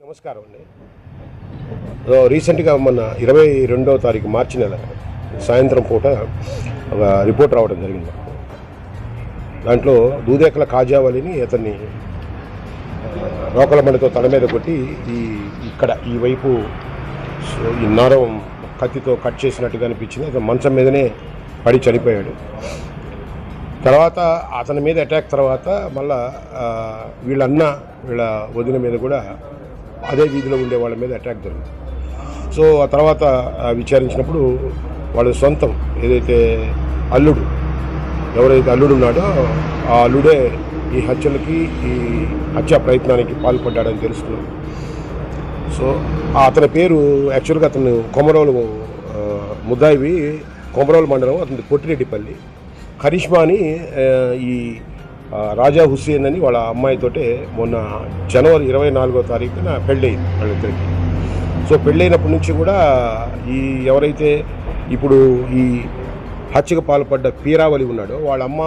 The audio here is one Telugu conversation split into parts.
నమస్కారం అండి. రీసెంట్గా మొన్న 22వ తారీఖు మార్చి నెల సాయంత్రం పూట ఒక రిపోర్ట్ రావడం జరిగింది. దాంట్లో దూదేకల కాజావలిని అతన్ని రోకల మండతో తల మీద కొట్టి ఇక్కడ ఈ వైపు ఈ నరం కత్తితో కట్ చేసినట్టుగా అనిపించింది. అతను మంచం మీదనే పడి చనిపోయాడు. తర్వాత అతని మీద అటాక్ తర్వాత మళ్ళా వీళ్ళ వదిన మీద కూడా అదే వీధిలో ఉండే వాళ్ళ మీద అటాక్ జరిగింది. సో ఆ తర్వాత విచారించినప్పుడు వాళ్ళ సొంతం ఏదైతే ఎవరైతే అల్లుడు ఉన్నాడో ఆ అల్లుడే ఈ హత్యా ప్రయత్నానికి పాల్పడ్డాడని తెలుసుకున్నాం. సో అతని పేరు యాక్చువల్గా అతను కొమరోలు ముద్దాయివి, కొమరోలు మండలం, అతని పొట్టిరెడ్డిపల్లి. కరిష్మా అని ఈ రాజా హుస్సేన్ అని వాళ్ళ అమ్మాయితోటే మొన్న జనవరి 24వ తారీఖున పెళ్ళయింది వాళ్ళిద్దరికి. సో పెళ్ళైనప్పటి నుంచి కూడా ఎవరైతే ఇప్పుడు ఈ హత్యకు పాల్పడ్డ పీరావలి ఉన్నాడో వాళ్ళ అమ్మ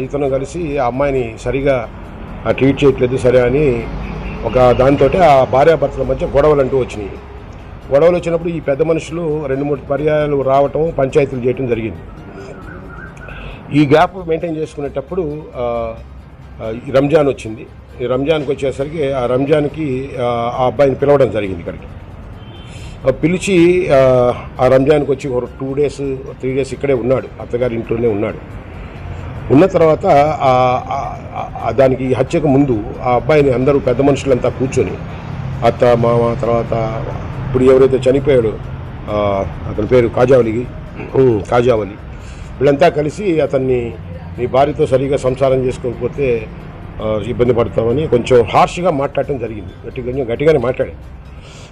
ఇతను కలిసి ఆ అమ్మాయిని సరిగా ట్రీట్ చేయట్లేదు సరే అని ఒక దాంతో ఆ భార్యాభర్తల మధ్య గొడవలు అంటూ వచ్చినాయి. గొడవలు వచ్చినప్పుడు ఈ పెద్ద మనుషులు 2-3 పర్యాయాలు రావటం, పంచాయతీలు చేయటం జరిగింది. ఈ గ్యాప్ మెయింటైన్ చేసుకునేటప్పుడు రంజాన్ వచ్చింది. ఈ రంజాన్కి వచ్చేసరికి ఆ రంజాన్కి ఆ అబ్బాయిని పిలవడం జరిగింది. ఇక్కడికి పిలిచి ఆ రంజాన్కి వచ్చి ఒక 2-3 డేస్ ఇక్కడే ఉన్నాడు, అత్తగారి ఇంట్లోనే ఉన్నాడు. ఉన్న తర్వాత దానికి హత్యకు ముందు ఆ అబ్బాయిని అందరూ పెద్ద మనుషులంతా కూర్చొని అత్త మామ తర్వాత ఇప్పుడు ఎవరైతే చనిపోయాడో అతని పేరు కాజావలి వీళ్ళంతా కలిసి అతన్ని నీ భార్యతో సరిగా సంసారం చేసుకోకపోతే ఇబ్బంది పడతామని కొంచెం హార్ష్గా మాట్లాడటం జరిగింది. కొంచెం గట్టిగానే మాట్లాడాడు.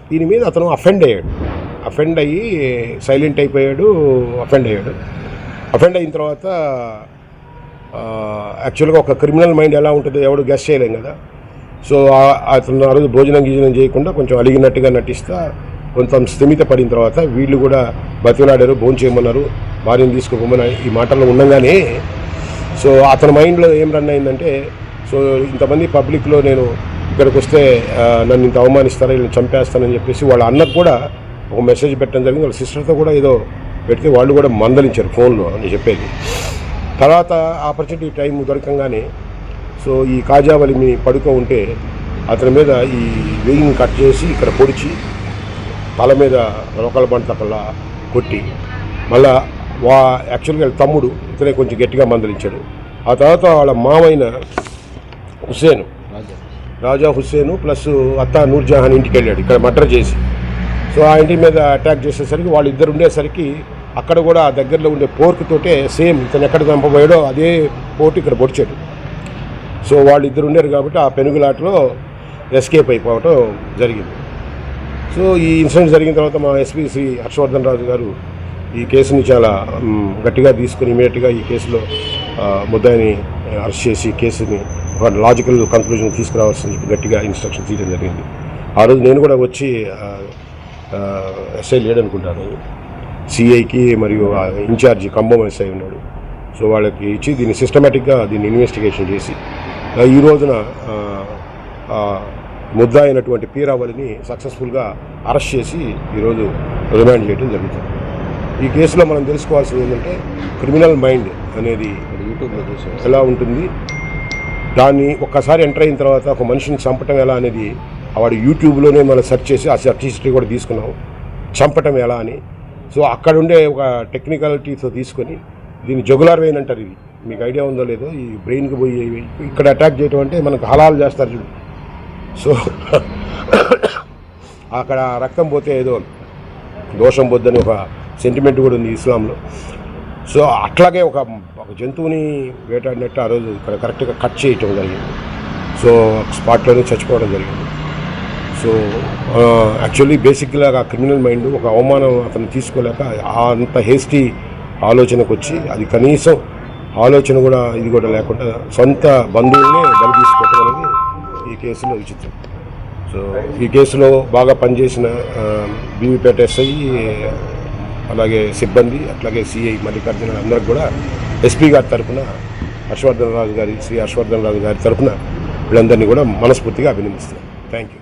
దీని మీద అతను అఫెండ్ అయ్యి సైలెంట్ అయిపోయాడు. అఫెండ్ అయిన తర్వాత యాక్చువల్గా ఒక క్రిమినల్ మైండ్ ఎలా ఉంటుందో ఎవడు గెస్ చేయలేం కదా. సో అతను ఆ రోజు భోజనం చేయకుండా కొంచెం అలిగినట్టుగా నటిస్తా కొంత స్థిమిత పడిన తర్వాత వీళ్ళు కూడా బతిలాడారు, భోజనం చేయమన్నారు, భార్యను తీసుకోమని ఈ మాటల్లో ఉండగానే సో అతని మైండ్లో ఏం రన్ అయిందంటే, సో ఇంతమంది పబ్లిక్లో నేను ఇక్కడికి వస్తే నన్ను ఇంత అవమానిస్తారా, వీళ్ళని చంపేస్తానని చెప్పేసి వాళ్ళ అన్నకు కూడా ఒక మెసేజ్ పెట్టడం జరిగింది. వాళ్ళ సిస్టర్తో కూడా ఏదో పెడితే వాళ్ళు కూడా మందలించారు ఫోన్లో అని చెప్పేది. తర్వాత ఆపర్చునిటీ టైం దొరకంగానే సో ఈ కాజావలిని పడుకో ఉంటే అతని మీద ఈ వెయ్యిని కట్ చేసి ఇక్కడ పొడిచి తల మీద రోకల బంటకల్లా కొట్టి మళ్ళా యాక్చువల్గా తమ్ముడు ఇతనే కొంచెం గట్టిగా మందలించాడు. ఆ తర్వాత వాళ్ళ మావైన రాజా హుస్సేను ప్లస్ అత్త నూర్జహాన్ ఇంటికి వెళ్ళాడు ఇక్కడ మర్డర్ చేసి. సో ఆ ఇంటి మీద అటాక్ చేసేసరికి వాళ్ళు ఇద్దరు ఉండేసరికి అక్కడ కూడా ఆ దగ్గరలో ఉండే పోర్క్ తోటే సేమ్ ఇతను ఎక్కడ చంపబోయాడో అదే పోటు ఇక్కడ పొడిచాడు. సో వాళ్ళు ఇద్దరు ఉండారు కాబట్టి ఆ పెనుగులాటలో ఎస్కేప్ అయిపోవటం జరిగింది. సో ఈ ఇన్సిడెంట్ జరిగిన తర్వాత మా ఎస్పీ శ్రీ హర్షవర్ధన్ రాజు గారు ఈ కేసుని చాలా గట్టిగా తీసుకుని ఇమీడియట్గా ఈ కేసులో ముద్దాయిని అరెస్ట్ చేసి కేసుని ఒక లాజికల్ కంక్లూజన్ తీసుకురావాల్సింది గట్టిగా ఇన్స్ట్రక్షన్ తీయడం జరిగింది. ఆ రోజు నేను కూడా వచ్చి ఎస్ఐ లేడనుకుంటాను, సిఐకి మరియు ఇన్ఛార్జి ఖమ్మం ఎస్ఐ ఉన్నాడు. సో వాళ్ళకి ఇచ్చి దీన్ని సిస్టమేటిక్గా ఇన్వెస్టిగేషన్ చేసి ఈ రోజున ముద్దా అయినటువంటి పీరావలిని సక్సెస్ఫుల్గా అరెస్ట్ చేసి ఈరోజు రిమాండ్ చేయడం జరుగుతుంది. ఈ కేసులో మనం తెలుసుకోవాల్సింది ఏంటంటే క్రిమినల్ మైండ్ అనేది యూట్యూబ్లో ఎలా ఉంటుంది, దాన్ని ఒక్కసారి ఎంటర్ అయిన తర్వాత ఒక మనిషిని చంపటం ఎలా అనేది వాడు యూట్యూబ్లోనే మనం సెర్చ్ చేసి ఆ సెర్చ్ హిస్టరీ కూడా తీసుకున్నాం, చంపటం ఎలా అని. సో అక్కడ ఉండే ఒక టెక్నికాలిటీతో తీసుకొని దీన్ని జగులార్ వెయిన్ అంటారు. ఇది మీకు ఐడియా ఉందో లేదో, ఈ బ్రెయిన్కి పోయి ఇక్కడ అటాక్ చేయటం అంటే మనకు హలాలు చేస్తారు చూడు. సో అక్కడ రక్తం పోతే ఏదో దోషం పోద్దని ఒక సెంటిమెంట్ కూడా ఉంది ఇస్లాంలో. సో అట్లాగే ఒక జంతువుని వేటాడినట్టు ఆ రోజు ఇక్కడ కరెక్ట్గా కట్ చేయటం జరిగింది. సో స్పాట్లోనే చచ్చిపోవడం జరిగింది. సో యాక్చువల్లీ బేసిక్గా ఆ క్రిమినల్ మైండ్ ఒక అవమానం అతను తీసుకోలేక అంత హేస్టీ ఆలోచనకు వచ్చి అది కనీసం ఆలోచన కూడా ఇది కూడా లేకుండా సొంత బంధువుల్నే బలి తీసుకోవటం అనేది ఈ కేసులో విచిత్రం. సో ఈ కేసులో బాగా పనిచేసిన బీవీపేట ఎస్ఐ అలాగే సిబ్బంది అట్లాగే సిఐ మల్లికార్జున అందరికి కూడా ఎస్పీ గారి తరఫున శ్రీ హర్షవర్ధన్ రాజు గారి తరఫున వీళ్ళందరినీ కూడా మనస్ఫూర్తిగా అభినందిస్తున్నాను. Thank you.